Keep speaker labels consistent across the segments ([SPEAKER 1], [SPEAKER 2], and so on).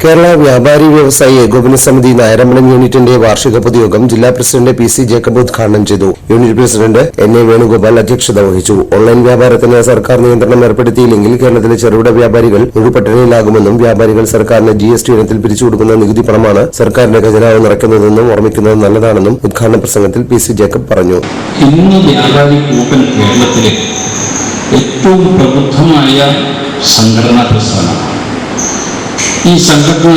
[SPEAKER 1] കേരള വ്യാപാരി വ്യവസായി ഏകോപന സമിതി നായരമ്പലം യൂണിറ്റിന്റെ വാർഷിക പൊതുയോഗം ജില്ലാ പ്രസിഡന്റ് പി സി ജേക്കബ് ഉദ്ഘാടനം ചെയ്തു. Unit president N A Venugopal അധ്യക്ഷത വഹിച്ചു. ഓൺലൈൻ വ്യാപാരത്തിന് സർക്കാർ നിയന്ത്രണം ഏർപ്പെടുത്തിയില്ലെങ്കിൽ കേരളത്തിലെ ചെറുകിട വ്യാപാരികൾ ഒരു പട്ടിണിയിലാകുമെന്നും വ്യാപാരികൾ സർക്കാരിന് GST ഇനത്തിൽ പിരിച്ചുകൊടുക്കുന്ന നികുതി പണമാണ് സർക്കാരിന്റെ ഖജനാവ് നിറയ്ക്കുന്നതെന്നും ഓർമ്മിക്കുന്നത് നല്ലതാണെന്നും ഉദ്ഘാടന പ്രസംഗത്തിൽ പി സി ജേക്കബ് പറഞ്ഞു.
[SPEAKER 2] ഇന്ന് വ്യാപാരി കൂപ്പൻ കേരളത്തിലെ ഏറ്റവും പ്രബുദ്ധമായ സംഘടനാ പ്രസ്ഥാനമാണ്. ഈ സംഘടന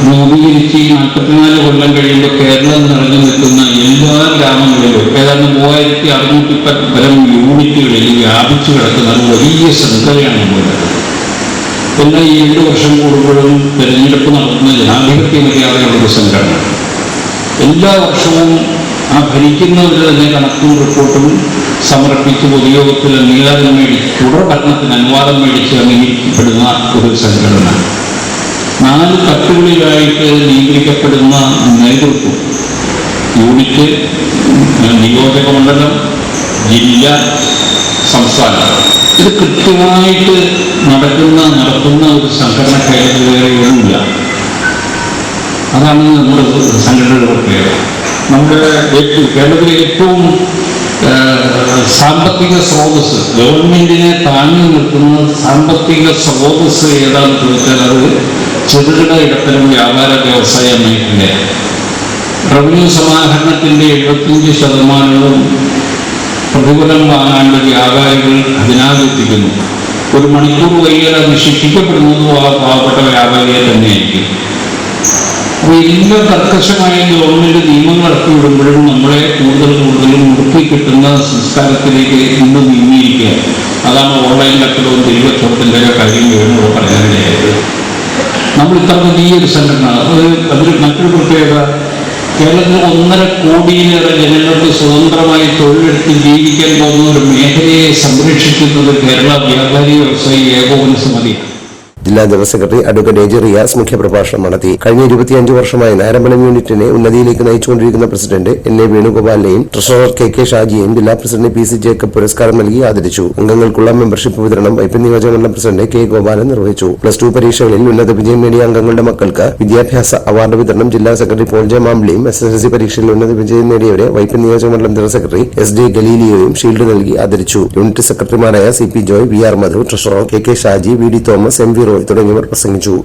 [SPEAKER 2] രൂപീകരിച്ച് 44 കൊല്ലം കഴിയുമ്പോൾ കേരളം നിറഞ്ഞു നിൽക്കുന്ന എല്ലാ ഗ്രാമങ്ങളിലും ഏതാണ്ട് 3610 യൂണിറ്റുകളിൽ വ്യാപിച്ചു കിടക്കുന്ന ഒരു വലിയ ശൃംഖലയാണ് ഉള്ളത്. എന്നാൽ ഈ 2 വർഷം കൂടുമ്പോഴും തെരഞ്ഞെടുപ്പ് നടത്തുന്ന ജനാധിപത്യ മര്യാദകളുടെ സംഘടന എല്ലാ വർഷവും ആ ഭരിക്കുന്നവർ തന്നെ കണക്കും റിപ്പോർട്ടും സമർപ്പിച്ച് പൊതുയോഗത്തിൽ അംഗീകാരം മേടിച്ച് തുടർ ഭരണത്തിന് അനുവാദം മേടിച്ച് അംഗീകരിക്കപ്പെടുന്ന ഒരു സംഘടന. 4 തട്ടുകളിലായിട്ട് നിയന്ത്രിക്കപ്പെടുന്ന നേതൃത്വം, യൂണിറ്റ്, നിയോജക മണ്ഡലം, ജില്ല, സംസ്ഥാനം, ഇത് കൃത്യമായിട്ട് നടത്തുന്ന ഒരു സംഘടന കേരളത്തിൽ വേറെയൊന്നുമില്ല. അതാണ് നമ്മുടെ സംഘടനയുടെ പ്രത്യേകത. നമ്മുടെ കേരളത്തിലെ ഏറ്റവും സാമ്പത്തിക സ്രോതസ്, ഗവൺമെന്റിനെ താങ്ങി നിർത്തുന്ന സാമ്പത്തിക സ്രോതസ് ഏതാണെന്ന് ചോദിച്ചാൽ അത് ചെറുകിട ഇടത്തരം വ്യാപാര വ്യവസായ മേഖലയാണ്. റവന്യൂ സമാഹരണത്തിന്റെ 75% പ്രതിഫലം വാങ്ങാണ്ട് വ്യാപാരികൾ ഖജനാവെത്തിക്കുന്നു. ഒരു മണിക്കൂർ വൈകിയാൽ ശിക്ഷിക്കപ്പെടുന്നതും ആ പാവപ്പെട്ട വ്യാപാരിയെ തന്നെയായിരിക്കും. അപ്പോൾ എല്ലാ കർക്കശമായ ഗവൺമെന്റ് നിയമങ്ങൾ ഇറക്കി വിടുമ്പോഴും നമ്മളെ കൂടുതലും മുറുക്കി കിട്ടുന്ന സംസ്കാരത്തിലേക്ക് ഇന്ന് നീങ്ങിയിരിക്കുക. അതാണ് ഓൺലൈൻ കച്ചവടവും തിരികച്ചവടത്തിൻ്റെ കാര്യം വേണോ പറയാനിടയായത്. നമ്മൾ ഇത്ര വലിയൊരു സംഘടന, അതിൽ മറ്റൊരു പ്രത്യേകത, കേരളത്തിൽ 1.5 കോടിയിലേറെ ജനങ്ങൾക്ക് സ്വതന്ത്രമായി തൊഴിലെടുത്ത് ജീവിക്കാൻ പോകുന്ന ഒരു മേഖലയെ സംരക്ഷിക്കുന്നത് കേരള വ്യാപാരി വ്യവസായി ഏകോപന സമിതിയാണ്.
[SPEAKER 1] ജില്ലാ general secretary advocate A J Riyas മുഖ്യപ്രഭാഷണം നടത്തി. കഴിഞ്ഞ 25 വർഷമായി നായരമ്പലം യൂണിറ്റിനെ ഉന്നതിയിലേക്ക് നയിച്ചുകൊണ്ടിരിക്കുന്ന പ്രസിഡന്റ് എൻ എ വേണുഗോപാലിനെയും ട്രഷറർ കെ ഷാജിയെയും ജില്ലാ പ്രസിഡന്റ് പി സി ജേക്കബ് പുരസ്കാരം നൽകി ആദരിച്ചു. അംഗങ്ങൾക്കുള്ള മെമ്പർഷിപ്പ് വിതരണം വൈപ്പിൻ നിയോജകമണ്ഡലം പ്രസിഡന്റ് കെ ഗോപാലൻ നിർവഹിച്ചു. +2 പരീക്ഷകളിൽ ഉന്നത വിജയം നേടിയ അംഗങ്ങളുടെ മക്കൾക്ക് വിദ്യാഭ്യാസ അവാർഡ് വിതരണം ജില്ലാ സെക്രട്ടറി പോൾ ജെ മാംബ്ലിയും SSLC പരീക്ഷയിൽ ഉന്നത വിജയം നേടിയവരെ വൈപ്പിൻ നിയോജകമണ്ഡലം ജനറൽ സെക്രട്ടറി SD ഗലീലിയോയും ഷീൽഡ് നൽകി ആദരിച്ചു. യൂണിറ്റ് സെക്രട്ടറിമാരായ CP Joy, VR Madhu, treasurer K Shaji, VD Thomas, MV Roy തുടങ്ങിയവർ പ്രസംഗിച്ചു.